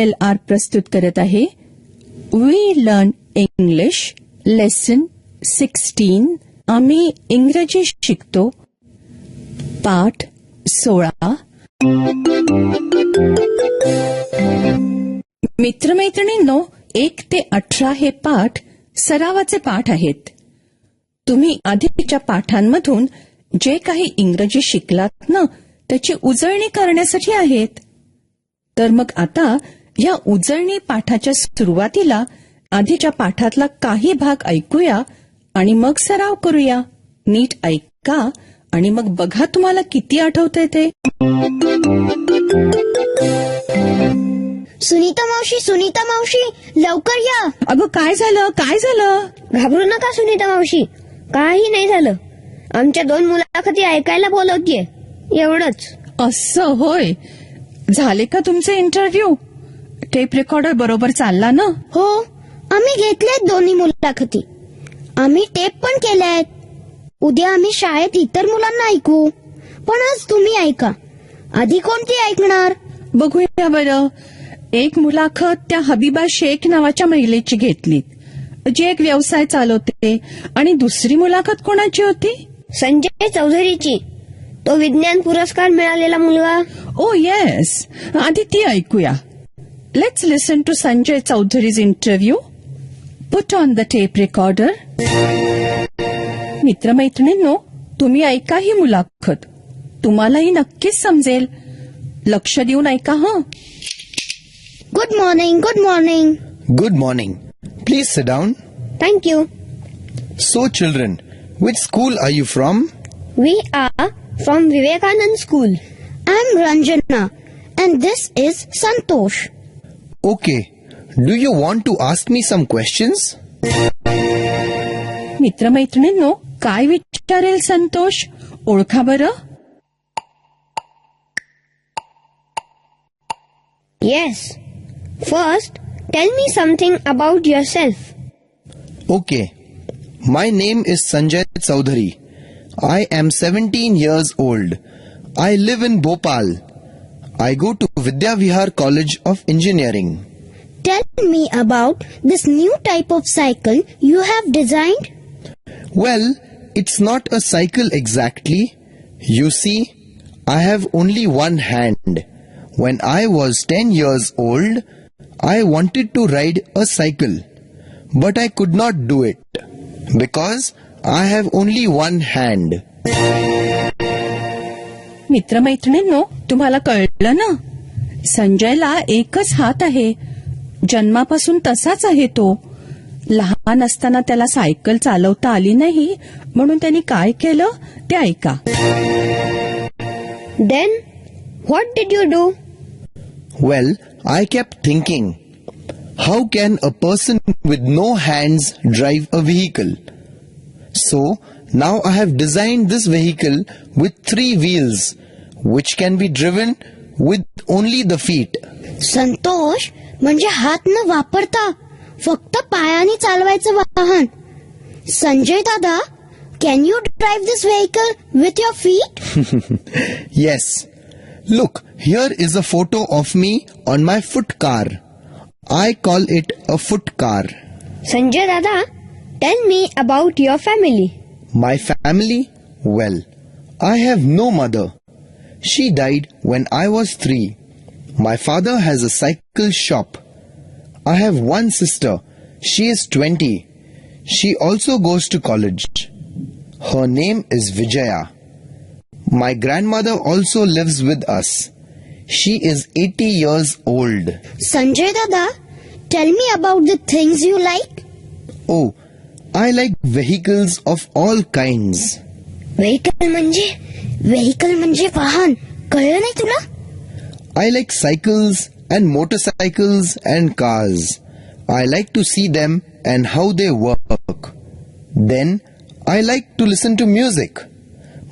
LR प्रस्तुत करत आहे वी लर्न इंग्लिश लेसन 16. आम्ही इंग्रजी शिकतो पाठ 16. मित्रमैत्रिणींनो, 1 ते 18 हे पाठ सरावाचे पाठ आहेत. तुम्ही आधीच्या पाठांमधून जे काही इंग्रजी शिकलात ना, त्याची उजळणी करण्यासाठी आहेत. तर मग आता या उजळणी पाठाच्या सुरुवातीला आधीच्या पाठातला काही भाग ऐकूया आणि मग सराव करूया. नीट ऐका आणि मग बघा तुम्हाला किती आठवतंय ते. सुनीता मावशी लवकर या. अगं काय झालं? घाबरू नका सुनीता मावशी, काही नाही झालं. आमच्या 2 मुलाखती ऐकायला बोलवतीये, एवढंच. असं होय. झाले का तुमचे इंटरव्ह्यू? टेप रेकॉर्डर बरोबर चालला ना? हो, आम्ही घेतल्यात 2 मुलाखती. आम्ही टेप पण केल्यात. उद्या आम्ही शाळेत इतर मुलांना ऐकू, पण आज तुम्ही ऐका. आधी कोणती ऐकणार? बघूया बरं. एक मुलाखत त्या हबीबा शेख नावाच्या महिलेची घेतली, जी एक व्यवसाय चालवते. आणि दुसरी मुलाखत कोणाची होती? संजय चौधरीची, तो विज्ञान पुरस्कार मिळालेला मुलगा. ओ येस, आधी ती ऐकूया. Let's listen to Sanjay Chaudhary's interview. Put on the tape recorder. मित्रमैत्रिणींनो, तुम्ही ऐका ही मुलाखत. तुम्हालाही नक्कीच समजेल. लक्ष देऊन ऐका हं. Good morning. Good morning. Please sit down. Thank you. So children, which school are you from? We are from Vivekanand School. I'm Ranjana and this is Santosh. Okay. Do you want to ask me some questions? मित्रमैत्रिणींनो, काय विचारेल संतोष? ओळखा बरं. Yes. First, tell me something about yourself. Okay. My name is Sanjay Chaudhary. I am 17 years old. I live in Bhopal. I go to Vidya Vihar College of Engineering. Tell me about this new type of cycle you have designed. Well, it's not a cycle exactly. You see, I have only one hand. When I was 10 years old, I wanted to ride a cycle, but I could not do it because I have only one hand. मित्रमैत्रिणींनो, तुम्हाला कळलं ना? संजयला एकच हात आहे. जन्मापासून तसाच आहे तो. लहान असताना त्याला सायकल चालवता आली नाही, म्हणून त्यांनी काय केलं ते ऐका. Then, what did you do? Well, I kept thinking, how can a person with no hands drive a vehicle? So, now I have designed this vehicle with 3 wheels, which can be driven with only the feet. Santosh, म्हणजे हात न वापरता फक्त पायाने चालवायचं वाहन. संजय दादा, can you drive this vehicle with your feet? Yes. Look, here is a photo of me on my foot car. I call it a foot car. Sanjay Dada, tell me about your family. My family? Well, I have no mother. She died when I was 3. My father has a cycle shop. I have one sister. She is 20. She also goes to college. Her name is Vijaya. My grandmother also lives with us. She is 80 years old. Sanjay Dada, tell me about the things you like. Oh, I like vehicles of all kinds. Vehicle म्हणजे वाहन. कळलं नाही तुला? I like cycles and motorcycles and cars. I like to see them and how they work. Then, I like to listen to music.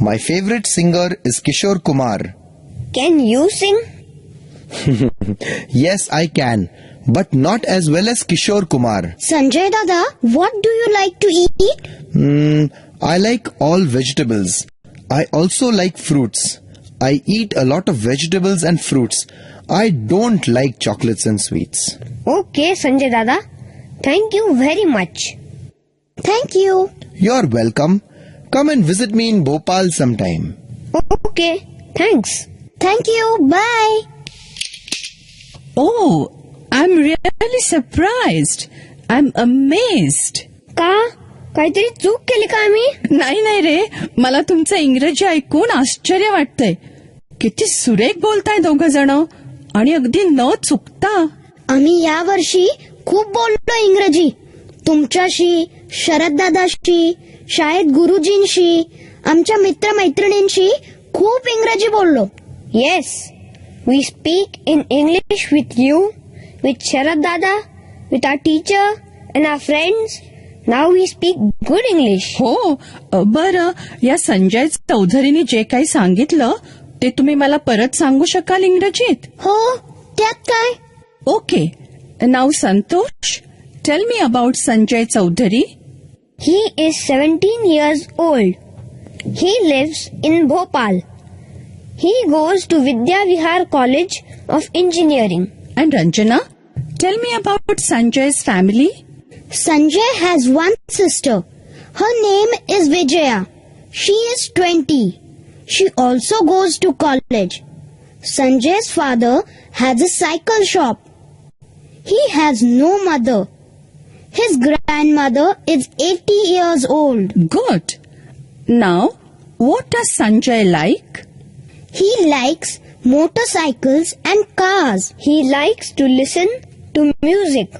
My favorite singer is Kishore Kumar. Can you sing? Yes, I can, but not as well as Kishore Kumar. Sanjay Dada, what do you like to eat? I like all vegetables. I also like fruits. I eat a lot of vegetables and fruits. I don't like chocolates and sweets. Okay, Sanjay Dada. Thank you very much. Thank you. You're welcome. Come and visit me in Bhopal sometime. Okay, thanks. Thank you. Bye. Oh, I'm really surprised. I'm amazed. का? काहीतरी चूक केली का आम्ही? नाही रे, मला तुमचं इंग्रजी ऐकून आश्चर्य वाटतंय. किती सुरेख बोलताय दोघं जण आणि अगदी न चुकता. आम्ही या वर्षी खूप बोललो इंग्रजी. तुमच्याशी, शरद दादाशी, शाळेत गुरुजींशी, आमच्या मित्रमैत्रिणींशी खूप इंग्रजी बोललो. Yes, we speak in English with you, with Sharad Dada, with our teacher and our friends. Now we speak good English. हो, बरं, या संजय चौधरीने जे काही सांगितलं ते तुम्ही मला परत सांगू शकाल इंग्रजीत? हो, त्यात काय? ओके. नाव Santosh, tell me about Sanjay Chaudhary. He is 17 years old. He lives in Bhopal. He goes to Vidya Vihar College of Engineering. And Ranjana, tell me about Sanjay's family. Sanjay has one sister. Her name is Vijaya. She is 20. She also goes to college. Sanjay's father has a cycle shop. He has no mother. His grandmother is 80 years old. Good. Now, what does Sanjay like? He likes motorcycles and cars. He likes to listen to music.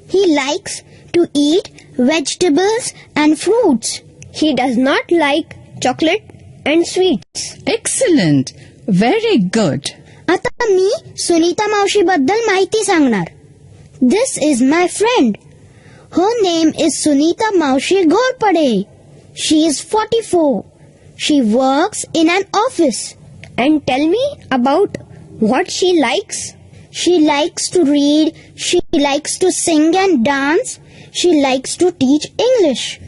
He likes to eat vegetables and fruits. He does not like chocolate and sweets. Excellent. Very good. आता मी सुनीता मावशी बद्दल माहिती सांगणार. This is my friend. Her name is Sunita Maushi Ghorpade. She is 44. She works in an office. And tell me about what she likes. She likes to read. She likes to sing and dance. She likes to teach English.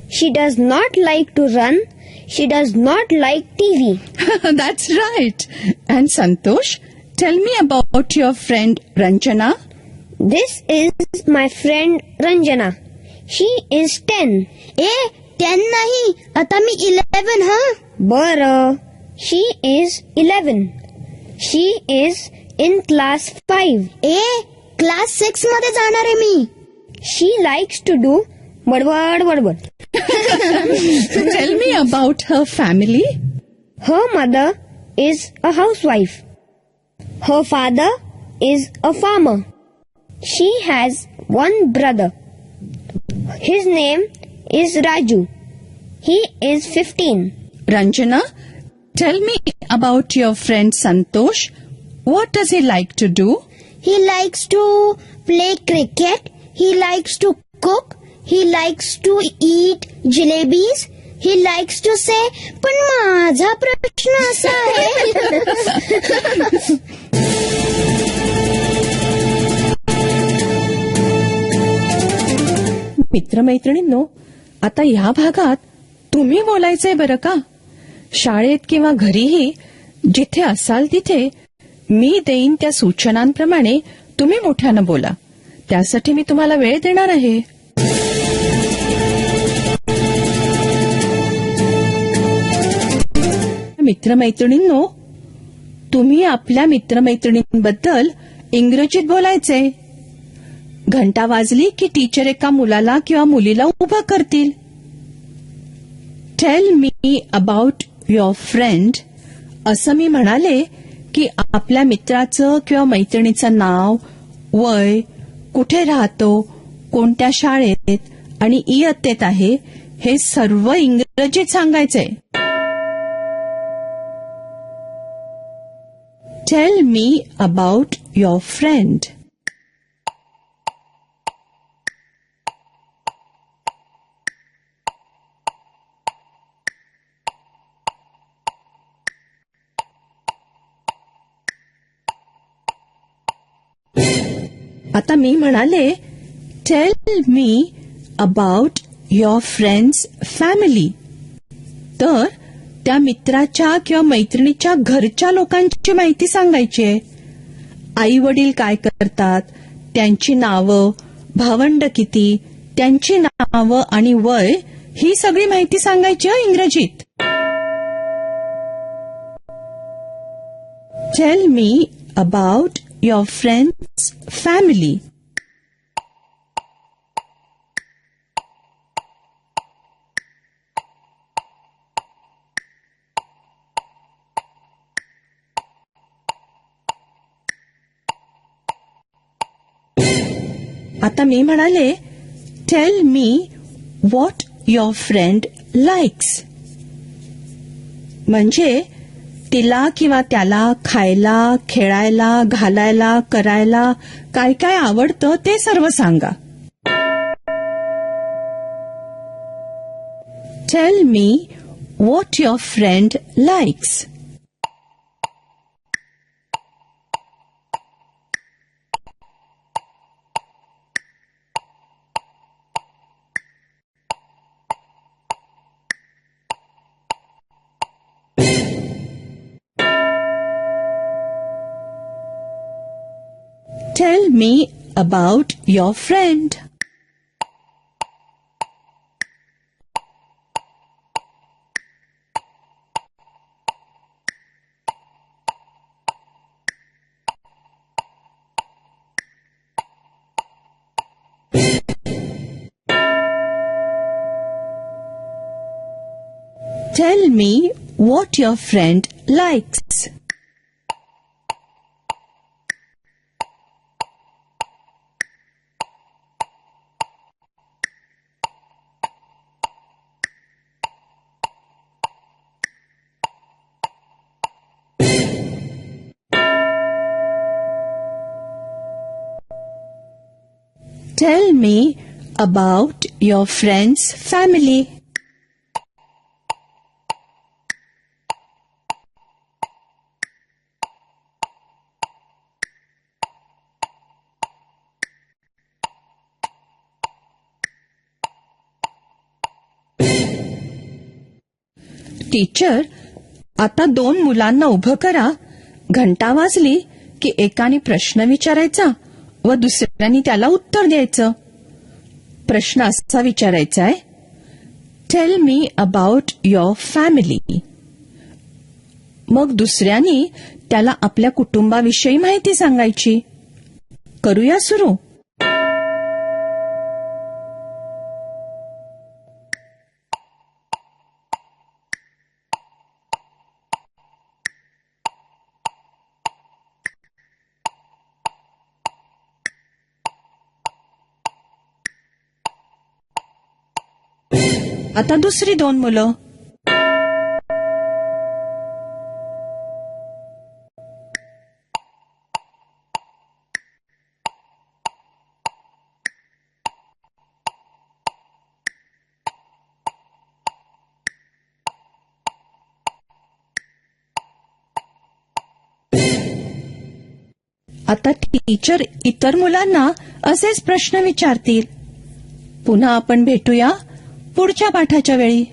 She does not like to run. She does not like TV. That's right. And Santosh, tell me about your friend Ranjana. This is my friend Ranjana. She is 10. 10 नाही, आता मी 11 हा. Bara. She is 11. She is in class 5. Class 6 मध्ये जाणार आहे मी. She likes to do badbad badbad. Tell me about her family. Her mother is a housewife. Her father is a farmer. She has one brother. His name is Raju. He is 15. Ranjana, tell me about your friend Santosh. What does he like to do? He likes to play cricket. He likes to cook. He likes to eat jalebis. He likes to say, पण माझा प्रश्न असा आहे. मित्रमैत्रिणींनो, आता ह्या भागात तुम्ही बोलायचंय बरं का. शाळेत किंवा घरीही जिथे असाल तिथे मी देईन त्या सूचनांप्रमाणे तुम्ही मोठ्यानं बोला. त्यासाठी मी तुम्हाला वेळ देणार आहे. मित्रमैत्रिणींनो, तुम्ही आपल्या मित्रमैत्रिणींबद्दल इंग्रजीत बोलायचे. घंटा वाजली की टीचर एका मुलाला किंवा मुलीला उभं करतील. Tail me about your friend असं मी म्हणाले की आपल्या मित्राचं किंवा मैत्रिणीचं नाव, वय, कुठे राहतो, कोणत्या शाळेत आणि इयत्तेत आहे हे सर्व इंग्रजीत सांगायचंय. Tail me about your friend. आता मी म्हणाले tail me about your friends family, तर त्या मित्राच्या किंवा मैत्रिणीच्या घरच्या लोकांची माहिती सांगायची आहे. आई वडील काय करतात, त्यांची नावं, भावंड किती, त्यांची नावं आणि वय ही सगळी माहिती सांगायची इंग्रजीत. Tail me about your friends family. आता मी म्हणाले, tell me what your friend likes. म्हणजे तिला किंवा त्याला खायला, खेळायला, घालायला, करायला काय काय आवडतं ते सर्व सांगा. Tell me what your friend likes. Tell me about your friend. Tell me what your friend likes. Tell me about your friend's family. Teacher, आता 2 मुलांना उभं करा. घंटा वाजली की एकाने प्रश्न विचारायचा व दुसऱ्याने त्याला उत्तर द्यायचं. प्रश्न असा विचारायचा आहे, tail me about your family. मग दुसऱ्याने त्याला आपल्या कुटुंबाविषयी माहिती सांगायची. करूया सुरू. आता दुसरी 2 मुलं. आता टीचर इतर मुलांना असेच प्रश्न विचारतील. पुन्हा आपण भेटूया पुढच्या पाठाच्या वेळी.